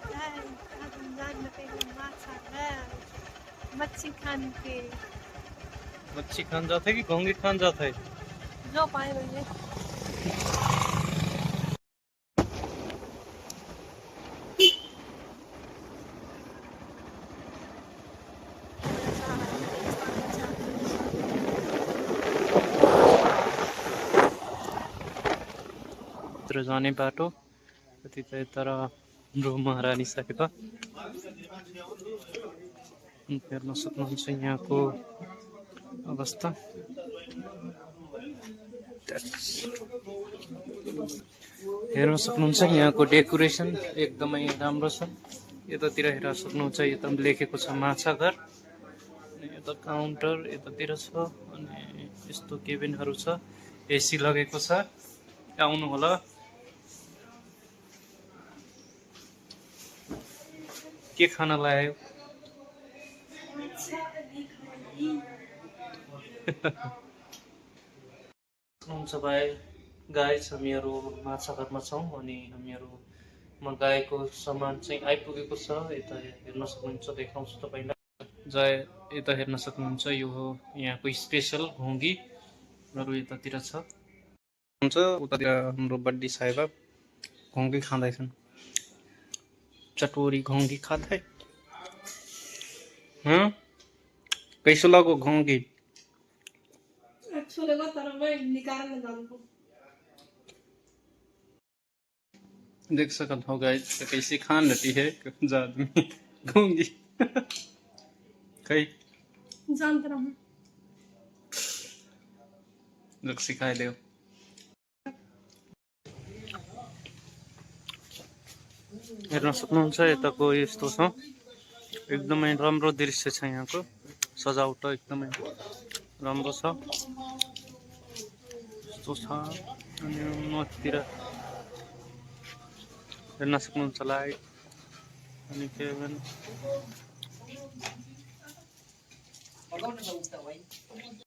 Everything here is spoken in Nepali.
आज रमजान में पहले माछा है मच्छी खाने के मच्छी खान जाते कि घोंगी खान जाते है? जो पाए भैया भित्र जाने बाटो कति त यता हाम्रो महारानी सकेको हेर्न सक्नुहुन्छ यहाँको अवस्था। हेर्न सक्नुहुन्छ यहाँको डेकोरेसन एकदमै राम्रो छ। यतातिर हेर्न सक्नुहुन्छ यता लेखेको छ माछा घर, यता काउन्टर यतातिर छ अनि यस्तो केबिनहरू छ, एसी लगेको छ। आउनु होला। के खाना लायो? हुन्छ भाइ गाइस, हामीहरू माछाघरमा छौँ अनि हामीहरूमा गाएको सामान चाहिँ आइपुगेको छ। यता हेर्न सक्नुहुन्छ, देखाउँछु तपाईँलाई। यता हेर्न सक्नुहुन्छ यो हो यहाँको स्पेसल घोङ्गीहरू यतातिर छ। हुन्छ उतातिर हाम्रो बड्डी साहेबा घोङ्गी खाँदैछन्। चटोरी घोंगी खाता है। हाँ कैसो लगो घोंगी? अच्छा लगा तर मैं निकाल में डालूं देख सकत हो गाइस कैसे खान लेती है आदमी घोंगी। कई जानते रहूं लोग सिखाए दे। हेर्न सक्नुहुन्छ यताको यस्तो छ, एकदमै राम्रो दृश्य छ। यहाँको सजावट एकदमै राम्रो छ। यस्तो छ अनि मतिर हेर्न सक्नुहुन्छ लाइट अनि केबिन।